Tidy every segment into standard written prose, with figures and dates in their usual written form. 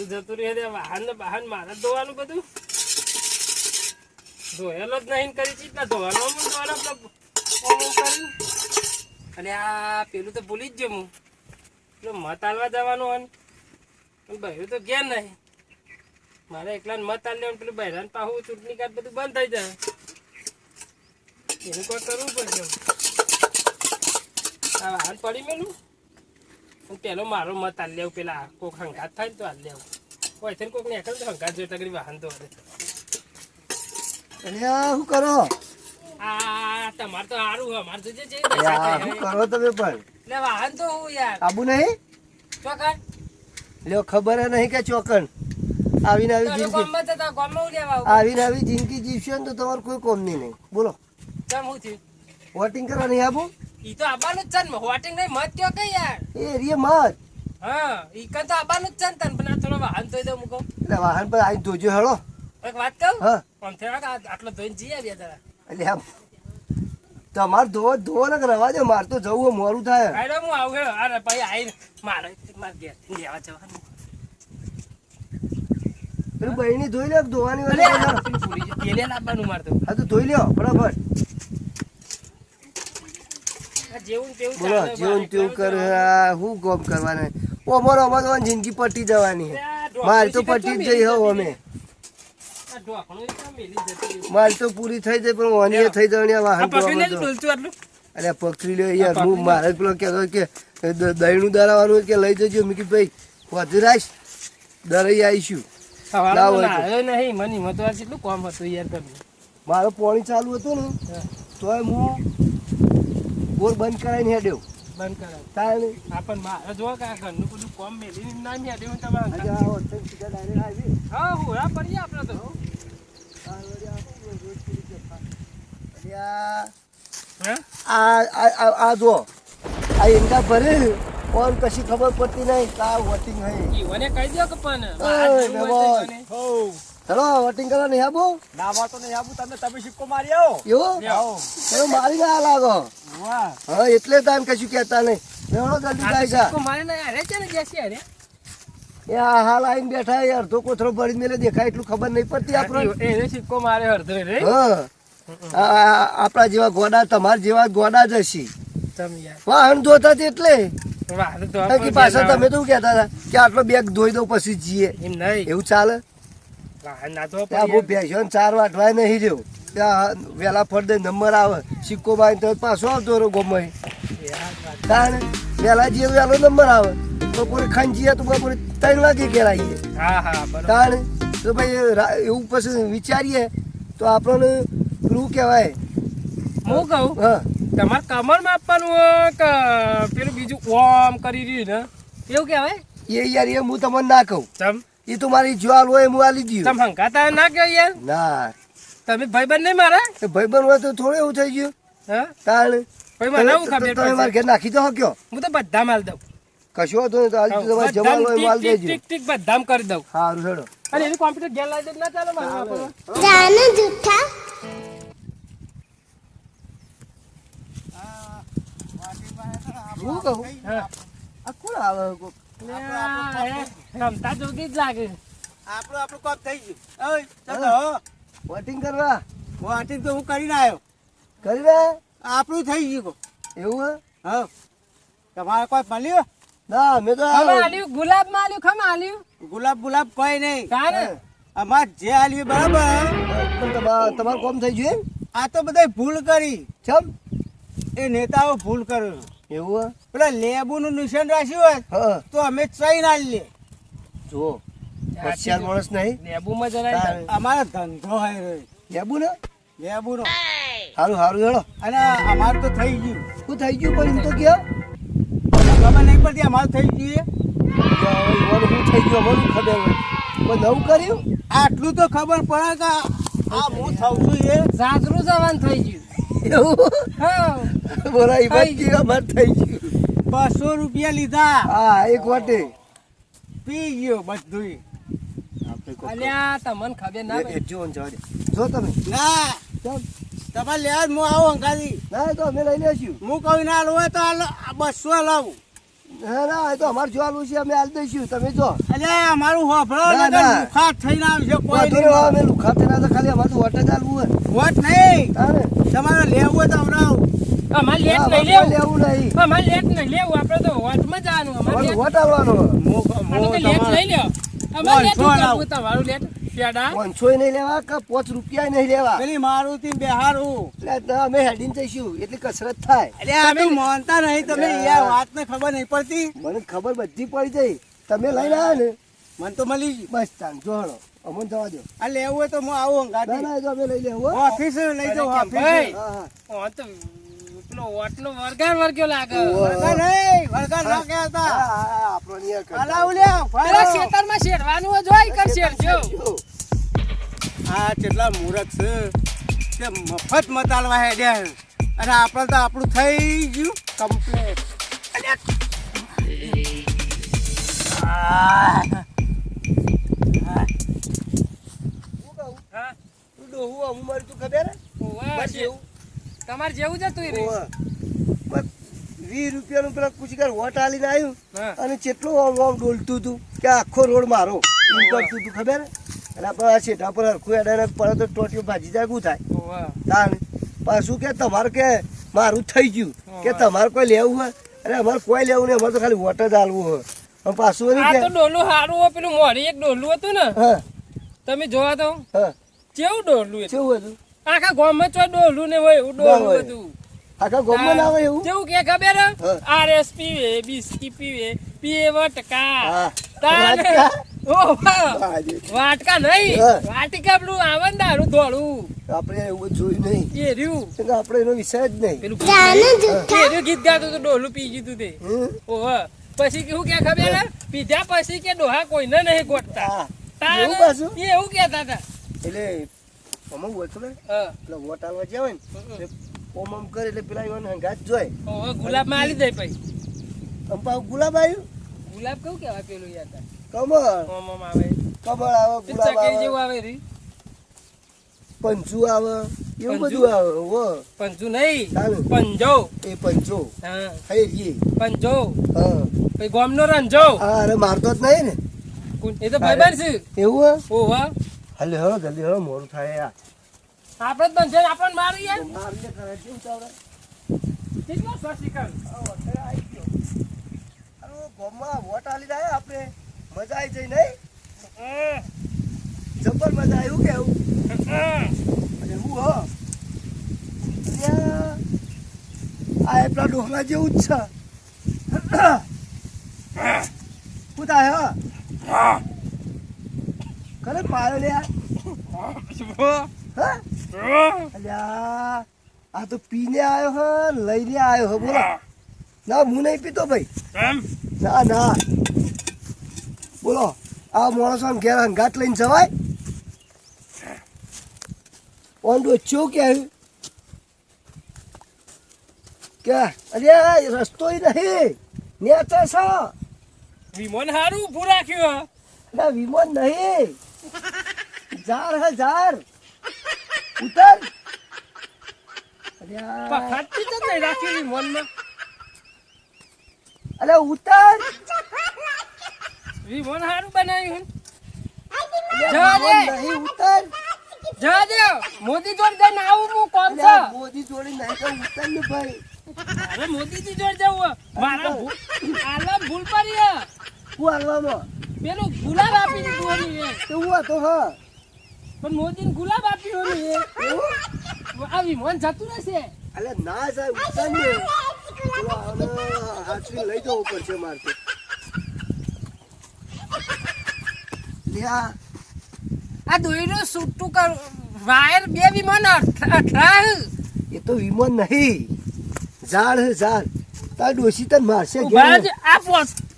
બધું જતું રહે છે વાહન ને બહાન મારે ધોવાનું બધું ધોયેલો જ નહીં કરી ચીજ ધોવાનો કરી અને આ પેલું તો ભૂલી જ ગયો હું પેલું મત આલવા જવાનું હોય ને બહેરું તો ગયા નહીં મારે એકલા મત આલ લેવાનું પેલું બહેરાન પાહું ચૂંટણી કાર્ડ બધું બંધ થઈ જાય એનું કોઈ કરવું પડશે આ વાહન પડી મેલું પેલો મારો મત આલ લેવું પેલા કોઈક હંગાત થાય ને તો આલ લેવું કોઈ છે કોઈક ને એકલ તો હંગાત જોઈતા કરી વાહન તો શું કરો આ તમારે તો સારું હોય અમારે તો જે શું કરો તમે પણ એટલે વાહન તો હું યાર આબુ નહીં ચોકન લ્યો ખબર નહીં કે ચોકન આવીને આવી જિંદગી ગામમાં જતા ગામમાં લેવા આવીને આવી જિંદગી જીવશો ને તો તમારું કોઈ કોમ નહીં બોલો કેમ હું થયું વોટિંગ કરવા નહીં આબુ ઈ તો આવવાનું જ છે ને વોટિંગ નહીં મત કયો કઈ યાર એ રીએ મત હા ઈ કઈ તો આવવાનું જ છે ને તને પણ આ થોડો વાહન ધોઈ દઉં મૂકો એટલે વાહન પર આવીને ધોજો હેળો એક વાત કહું હા આમ થયા આટલો ધોઈને જઈ આવ્યા જરા એટલે આમ તમારે ધોવો ને રવા દો મારે તો જવું મોડું થાય આડો હું આવું અરે ભાઈ આવીને મારે ઘેર લેવા જવાનું પેલું બહેની ધોઈ લે ધોવાની વાળી પેલે લાવવાનું મારે તો હા તો ધોઈ લ્યો ફટાફટ જેવું તેવું બોલો જેવું તેવું કરે શું કોમ કરવાના અમારો અમારો જિંદગી પટી જવાની મારી તો પટી જ જઈ હોવ અમે મારી તો પૂરી થઈ જાય પણ ઓની થઈ જવાની વાહન અરે પકડી લ્યો યાર હું મારે પેલો કહેતો કે દહીંનું દરાવાનું કે લઈ જજો મેં કીધું ભાઈ વધુ રાખ દરાઈ આવીશું નહીં મને મતવાર કેટલું કામ હતું યાર મારો પાણી ચાલુ હતું ને તોય હું બોર બંધ કરાવીને હેડ્યો બંધ કરાવ તારે આપણ મારે જો કે ઘરનું બધું કોમ મેલીને ના હેડ્યું તમારે હા હોળા પડીએ આપણે તો આ જો આ એંગા ભરે કોણ કશી ખબર પડતી નહીં કા વોટિંગ હે મને કહી દો કે પણ ચલો વોટિંગ કરવા નહીં આબુ નાવા તો નહીં આબુ તમે સિક્કો મારી આવો એવું મારી ના લાગો હા એટલે તાન કશું કહેતા નહીં જલ્દી જાય સિક્કો મારે ના અરે છે ને જેસી અરે એ હાલ આવીને બેઠા યાર તો કોથરો ભરી મેલે દેખાય એટલું ખબર નહીં પડતી આપણે એને સિક્કો મારે અડધો રે હા આપણા જેવા ગોડા તમારા જેવા ગોડા જ હશે તમે યાર વાહન ધોતા એટલે વાહન તો પાછા તમે તો કહેતા હતા કે આટલો બેગ ધોઈ દો પછી જઈએ એમ નહીં એવું ચાલે વાહન ના તો ત્યાં બહુ ભેંસો ચાર વાટવાય નહીં રહ્યો ત્યાં વેલા ફળ દે નંબર આવે સિક્કો બાંધી તો પાછો આવતો રહ્યો ગમે કારણ વેલા જે વેલો નંબર આવે બપોરે ખાઈ જઈએ તો બપોરે 3 વાગે ઘેર આવીએ કારણ તો ભાઈ એવું પછી વિચારીએ તો આપણને શું કહેવાય હું કહું હા તમારે કમરમાં આપવાનું હોય કે પેલું બીજું ઓમ કરી રહ્યું ને એવું કહેવાય એ યાર એ હું તમને ના કહું ચમ એ તો મારી જ્વાલ હોય હું આલી દઉં તમે હંકાતા ના કહો યાર ના તમે ભાઈબંધ નહીં મારા ભાઈબંધ હોય તો થોડું એવું થઈ ગયું હા તાણ ભાઈ મને એવું ખબર તમે મારા ઘેર નાખી દો કયો હું તો બધા માલ દઉં કશું હતો તો આજ તમારે જવાલ હોય માલ દેજો ટીક ટીક બધામ કરી દઉં સારું હેડો અને એનું કોમ્પ્યુટર ગેર લાવી દે ના ચાલે મારે વાપરવા જાને જૂઠા હું કહું હા આ કોણ આવે રમતા જોગી જ લાગે આપણું કામ થઈ ગયું ઓય ચાલો વોટિંગ કરવા વાટી તો હું કરીને આવ્યો કરી રહ્યા આપણું થઈ ગયું એવું હે હા તમારે કોઈ મળ્યું ના મેં તો ખમા આલ્યું ગુલાબ માં આલ્યું ખમા આલ્યું ગુલાબ કોઈ નહીં કાને અમાર જે આલ્યું બરાબર તમારું કામ થઈ ગયું આ તો બધા ભૂલ કરી ચમ એ નેતાઓ ભૂલ કર્યું એવું હે પેલા લેબુનું નિશાન રાખ્યું હોય હા તો અમે ચઈ ના લે જો હોશિયાર માણસ નહીં લેબુમાં જરાય અમારો ધંધો હોય લેબુ ને લેબુનો સારું સારું હેડો અને અમારું તો થઈ ગયું શું થઈ ગયું પણ એમ તો કયો ખબર નહીં પડતી અમારું થઈ ગયું શું થઈ ગયું અમારું ખબર હોય કોઈ નવું કર્યું આટલું તો ખબર પડે કે આ હું થાઉં છું એ સાસરું જવાન થઈ ગયું એવું હા બોલા એ વાત કે અમાર થઈ ગયું 200 રૂપિયા લીધા હા એક વાટે પી ગયો બધું અલ્યા તમને ખબર ના એ જો જવા દે જો તમે ના ચમ તમારે લેવા હું આવું અંગાથી ના તો અમે લઈ લેશું હું કહું ના લો તો 200 લાવું ના ના એ તો અમારે જોવાનું છે અમે આલ દઈશું તમે જો અરે અમારું હોભળો ના, નકર ના. લુખાટ થઈને આવશે કોઈ વાંધો નહીં. નહીં, અમે લુખા તેના તો ખાલી અમારે તો વોટ જ આલવું હોય વોટ નહીં તારે તમારે લેવું હોય તો હમણાં અમારે લેટ ના, નહીં અમારે લેવું લેવું નહીં અમારે લેટ નહીં લેવું આપણે તો વોટમાં જવાનું અમારે અમારે લેટ વોટ આલવાનો આ તો લેટ લઈ લ્યો અમારે લેટ પાંચસો કરવું તમારું લેટ પેડા 500 નહીં લેવા કે 5 રૂપિયા નહીં લેવા પેલી મારુતિ બેહારું એટલે અમે હેડીને જઈશું એટલી કસરત થાય અરે આ તો માનતા નહીં તમે યાર વાતને ખબર નહીં પડતી મને ખબર બધી પડી જાય તમે લઈને આવ્યા ને મને તો મળી ગઈ. બસ તાન જોડો અમને જવા દો આ લેવું હોય તો હું આવું ના અંગાથી ના એ તો અમે લઈ લેવું હો. ઓફિસ લઈ જાઉં અરે ઓફિસ ભાઈ. હા હા ઓ તો પેલો વોટનો વરગાર વર્ગ્યો લાગે ઓહો. વળગા નહીં વળગા ના કહેતા હા, હા, આપણો નિયર કરતા. અલાવ લ્યો પેલા ખેતરમાં શેરવાનું હોય જોઈ કર શેરજો આ કેટલા મૂરખ છે કે મફત મતાલવા હેડ્યા છે. અને આપણે તો આપણું થઈ ગયું કમ્પ્લેટ શું કહું? હા તું ડોહું અમું મારી તું ખબર હે? ઓવા, બસ એવું. તમારે જેવું જ હતું એ રે. ઓહો. બસ 20 રૂપિયાનું પેલા કુચીકાર વોટ આલીને આવ્યું હા. અને કેટલું આમ આમ ડોલતું હતું કે આખો રોડ મારો એમ કરતું હતું ખબર હે? એટલે આપણે આ શેઠા પર હરખું હેડાને પડે તો ટોટીઓ ભાજી જાય શું થાય ઓવા. તાણ પાછું કે તમારે કે મારું થઈ ગયું કે તમારે કોઈ લેવું હોય અરે અમારે કોઈ લેવું નહીં અમારે તો ખાલી વોટ જ આલવું હોય અને પાછું આ નહીં તો કે ડોલું હારું હોય પેલું મોરી એક ડોલું હતું ને હા તમે જોવા તો હા કેવું ડોલું હતું કેવું હતું આખા ગામમાં ચો ડોલું ને હોય એવું ના હોય. ડોલું હતું આખા ગામમાં ના હોય એવું કેવું કે ખબર હા. આરએસ પીવે બિસ્કી પીવે પીએ વટકા હા તાન વાટકા? ઓહો. હા, જી. વાટકા નહીં હા. વાટિકા પેલું આવે ને દારૂ ધોળું આપણે એવું જોયું નહીં એ રહ્યું કેમ કે આપણે એનો વિષય જ નહીં પેલું એ રહ્યું ગીત ગાતું હતું ડોલું પી ગયું તે હમ? ઓહો પછી કેવું કે ખબર હે? પીધા પછી કે ડોહા કોઈને નહીં ગોતતા હા. તાન એવું પાછું? એ એવું કહેતા હતા એટલે અમુક હોય ખબર હા. એટલે વોટ આલવા જ્યાં હોય ને એટલે ઓમ ઓમ કરે એટલે પેલા એવાને હંગાત જોય ઓહો ગુલાબ માં આલી જાય પછી આમ પાછું ગુલાબ આવ્યું ગુલાબ કેવું કહેવાય પેલું યાર કમળ ઓમ ઓમ આવે કમળ આવે ગુલાબ ચકેરી આવે જેવું આવે રી પંચુ આવે એવું પંચુ? બધું આવે હો પંચુ નહીં ચાલે. પંજો એ પંચો હા હૈરી પંજો હા પછી ગોમનો રંજો હા અરે મારતો જ નહીં ને એ તો ભાઈબંધ છે એવું હે ઓહો હાલે હળો જલ્દી હળો મોડું થાય યાર આપણે જ બંધ છે આપણને મારી યાર મારને કરે કેવું ચાલે કેટલા સસીકર અત્યારે આવી ગયો અરે ગામમાં વોટ આલી જાય આપણે મજા આવી જઈ નહીં જબર મજા આવ્યું કેવું અને હું હો અહીંયા આ આપણા ડોહલા જેવું જ છે શું થાય હા ખરે પાયો લે હા અલ્યા આ તો પીને આવ્યો હે લઈને આવ્યો હે બોલો ના હું નહીં પીતો ભાઈ ના ના બોલો આ માણસો આમ ઘેર હંગાટ લઈને જવાય ઓંડો ચો કે અરે રસ્તો નહીં નેચે છે વિમોન હારું ઊભું રાખ્યું અરે વિમાન નહીં ઝાડ હે ઝાડ ઉતર પખાતી તો નહીં રાખ્યું વિમોનમાં અરે ઉતર વિમોન હારું બનાવ્યું અરે જવા દે. વિમાન નહીં ઉતર જવા દે મોદી જોડે જઈને આવું હું કોણ છે અરે મોદી જોડી નહીં તો ઉતર ને ભાઈ અરે મોદીજી જોડે જવું હે. મારા આલમ ભૂલ પડી હે. શું હાલવામાં પેલું ગુલાબ આપી દીધું એની એ. કેવું હતો હા પણ મોદીને ગુલાબ આપ્યું એની એ. આ વિમોન જતું રહેશે અલે ના જાય ઉતર ને પેલો આને હાચવી લઈ જવું પડશે મારે લ્યા આ દોયડું છૂટું કર વાયર બે વિમાન અઠરા એ તો વિમાન નહીં ઝાડ હે ઝાડ તાર ડોશી તને મારશે ઉભા ઘેર. જ આ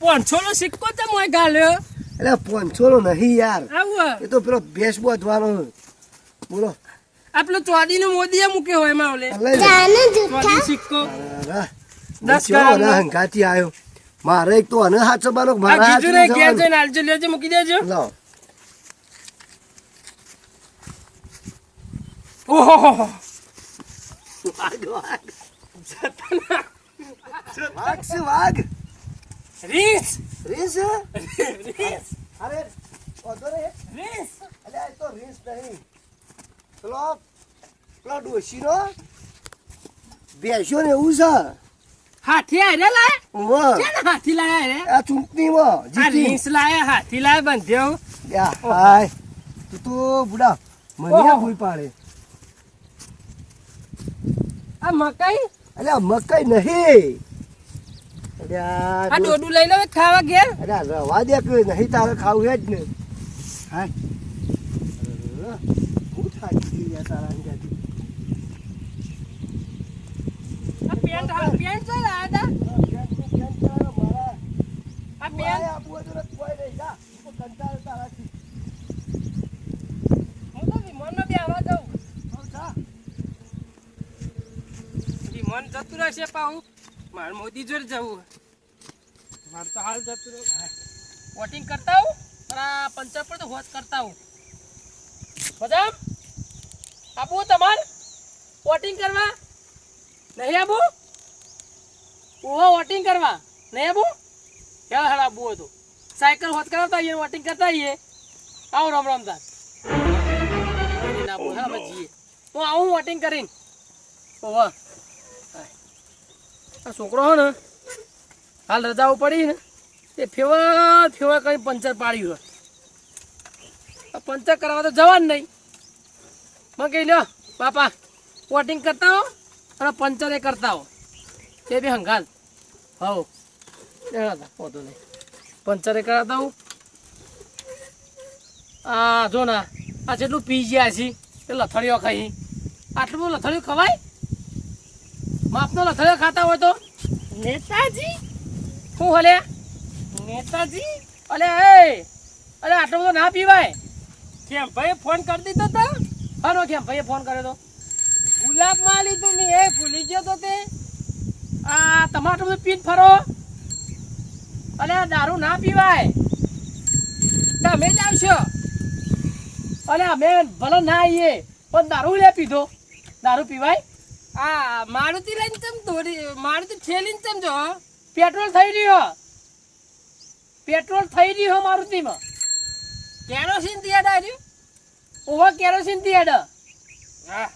પોંછોનો સિક્કો તો મોય ગાલ્યો અલે 500 નો નહીં યાર આવું એ તો પેલો ભેંસ બોધવાનો હે. બોલો આ પેલો ચોડીનો મોદીએ મૂક્યો હોય એમાં ઓલે લઈ લે. ચોડી સિક્કો અરે, 10 હું ચેવો ગ્રામનો. આના હંગાથી આવ્યો મારે એક તો આને હાચવવાનો આ મારા કીધું ને ઘેર હાચવીને જઈને આલજો લેજો મૂકી દેજો જવાનું. લાવો. ઓહો વાઘ વાઘ વાઘ છે વાઘ રીસ રીસ રીસ અરે ઓધો રે રીસ અલ્યા એ તો રીસ નહીં પેલો ડોશીનો બેસ્યો ને એવું છે હાથી આરે લાય વાહ કેને હાથી લાયા રે આ ચૂંટણીમાં આ જીતી રીસ લાયા હાથી લાયા બંધ્યો યા હાય તું તો બુડા મને ઓહો. ભૂલ પાડે આ મકાઈ અલ્યા મકાઈ નહીં આ અલ્યા ડોડું લઈ લો ખાવા ઘેર અલ્યા રવા દે કે નહીં તારે ખાવું હે જ ને હાય હું થાકી ગઈ યાર તારા અંગાથી. આ પેન્ટ પેન્ટ છે લાયા તા આ પેન્ટ હું તો વિમાનમાં બી આવવા જાઉં વિમાન જતું રહેશે પાહું મારે મોદી જોડે જવું મારે તો હાલ જતું રહું વોટિંગ કરતા હું પણ આ પંચાયત પર તો હોત કરતા હું મજામ આબુ તમારે વોટિંગ કરવા નહીં આબુ ઓહો વોટિંગ કરવા નહીં આબુ હેળ હેળ આબુ હતું સાયકલ હોત કરાવતા આવીએ વોટિંગ કરતા આવીએ આવો રામ રામ તાર જઈએ હું આવું વોટિંગ કરીને ઓહો આ છોકરો હો ને હાલ રજાઓ પડી ને એ ફેવા ફેવા કઈ પંચર પાડ્યું હોય આ પંચર કરાવવા તો જવાનું નહીં મેં કહી લ્યો બાપા વોટિંગ કરતા હો અને પંચર એ કરતા હો એ બી હંગાલ હો હોતો નહીં પંચર એ કરાવતા હું આ જો ના આ જેટલું પી ગયા છે એ લથડીઓ ખાઈ આટલું બધું લથડીઓ ખવાય માપનો લથડીઓ ખાતા હોય તો નેતાજી શું હલે નેતાજી અલે એ અરે આટલો બધો ના પીવાય કેમ ભાઈ ફોન કરી દીધો તો હાનો કેમ ભાઈએ ફોન કર્યો તો ગુલાબ માં લીધું મેં એ ભૂલી ગયો તો તે આ તમારે બધું પીન ફરો અલે આ દારૂ ના પીવાય તમે જ આવશો અલે અમે ભલે ના આવીએ પણ દારૂ લે પીધો દારૂ પીવાય આ મારુતિ લઈને ચમ દોડી મારુતિ ઠેલીને ચમ જો પેટ્રોલ થઈ રહ્યો મારુતિમાં કેરોસીન થી હેડ આવ્યું ઓવર કેરોસીન થી હેડ હા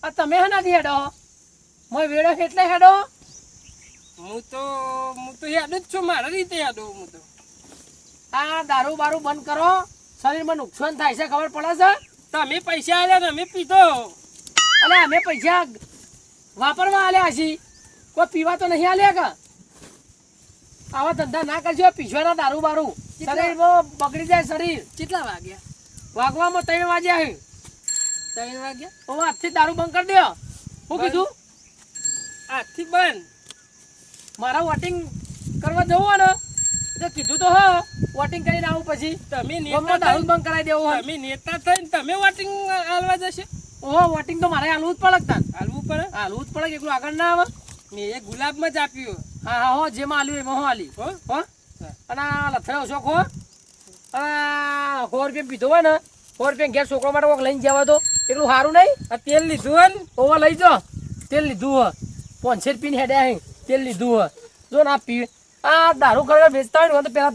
આ તમે હનાથી હેડો મોય વેડો એટલે હેડો હું તો હેડું જ છું મારા રીતે હેડું હું તો આ દારૂ બારૂ બંધ કરો શરીરમાં નુકસાન થાય છે ખબર પડે છે તમે પૈસા આલ્યા ને અમે પીધો અલે અમે પૈસા વાપરવા આલ્યા છીએ કોઈ પીવા તો નહીં આલ્યા કા આવા ધંધા ના કરજો પીછવાના દારૂ બારૂ શરીરમાં બગડી જાય શરીર કેટલા વાગ્યા વાગવામાં 3 વાગ્યા હે 3 વાગ્યા ઓ આજથી દારૂ બંધ કરી દો હું કીધું આજથી બંધ મારા વોટિંગ કરવા જવું ને તો કીધું તો હા વોટિંગ કરીને આવું પછી તમે નેતા દારૂ બંધ કરાવી દેવો તમે નેતા થઈને તમે વોટિંગ આલવા જશે ઓહો વોટિંગ તો મારે આલવું જ પડે આલવું પડે એકલું આગળ ના આવે મેં એ ગુલાબમાં જ આપ્યું હા હા હો જેમાં આલ્યું એમાં હું આલી હો અને આ લથડો શોખ હો 100 રૂપિયા પીધો હોય ને 100 રૂપિયા ઘેર છોકરો માટે કોક લઈને જવા તો એટલું સારું નહીં આ તેલ લીધું હોય ને ઓવા લઈ જાઓ તેલ લીધું હોય 500 પીને હેડ્યા હે તેલ લીધું હોય જો ને આ પી આ દારૂ કરવા વેચતા હોય ને તો પેલા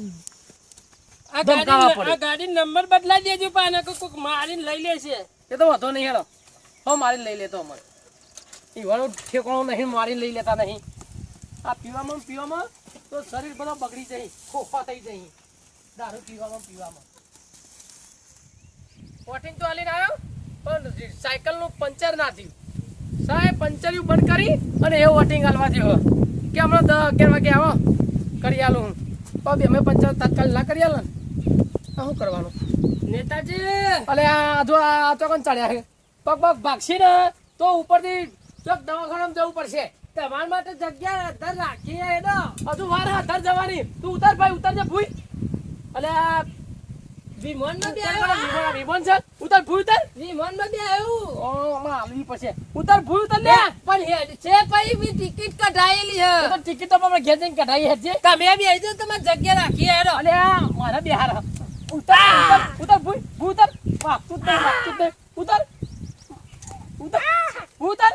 આ ગાડી નંબર બદલાઈ દેજો પાને કોક મારીને લઈ લેશે એ તો વાંધો નહીં હેડો હો મારીને લઈ લેતો અમારે ઈવાનું ઠેકાણું નહીં મારીને લઈ લેતા નહીં આ પીવામાં તો શરીર બધો બગડી જાય ખોખા થઈ જાય દારૂ પીવામાં વોટિંગ તો હાલીને આવ્યો પણ સાયકલનું પંચર ના થયું સાહેબ પંચરિયું બંધ કરી અને એવું વોટિંગ હાલવા જેવો કે હમણાં 10-11 વાગે આવો કરી આલું હું તો અમે પંચર તાત્કાલિક ના કરી આલો ને શું કરવાનું નેતાજી અલે આ જો આ તો કોણ ચડ્યા છે પગ ભાગશી ને તો ઉપરથી ચોક દવાખાનામાં જવું પડશે તમારા માટે જગ્યા અધર રાખી એનો હજુ વાર અધર જવાની તું ઉતર ભાઈ ઉતરજે ભૂઈ અલે વિમાન માં બે આવ્યો વિમાન છે ઉતર ભૂઈ ઉતર વિમાન માં બે આવ્યું ઓ માં આલવી પડશે ઉતર ભૂઈ ઉતર લે પણ હેડ છે ભાઈ મી ટિકિટ કઢાયેલી છે તો ટિકિટ તો આપણે ઘેર જઈને કઢાઈ હેડજે તમે બી આવી જાવ તમારી જગ્યા રાખી હેડો અલે મારા બિહાર ઉતર ભૂઈ ઉતર વાગતું ઉતર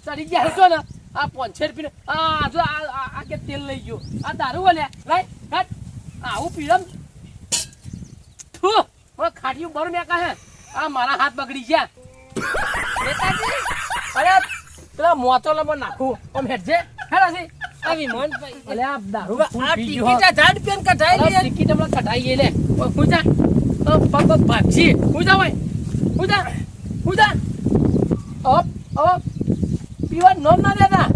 ચડી ગયા છો ને આ 500 રૂપિયા આ જો આ કે તેલ લઈ ગયો આ દારૂ વાલે લાય કાટ આવું પીરમ થુ હવે ખાટીયું બરું મેં કહે આ મારા હાથ બગડી ગયા નેતાજી અરે પેલા મોતો લમો નાખું આમ હેડજે હેડાસી આવી મોન ભાઈ અલે આ દારૂ આ ટિકિટ આ ઝાડ પેન કઢાઈ લે ટિકિટ હમણાં કઢાઈ ગઈ લે ઓય કુજા પગ ભાગજી કુજા હોય કુજા અપ પીવા નોમ ના દેતા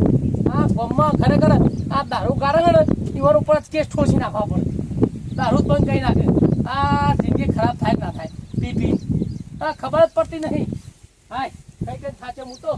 આ બમ્મા ખરેખર આ દારૂ કારણ ઈવર ઉપર જ કેસ ઠોસી નાખવા પડે દારૂ જ બંધ કરી નાખે આ જિંદગી ખરાબ થાય કે ના થાય પી પી ખબર જ પડતી નહીં હાય કઈ કઈ થાચે હું તો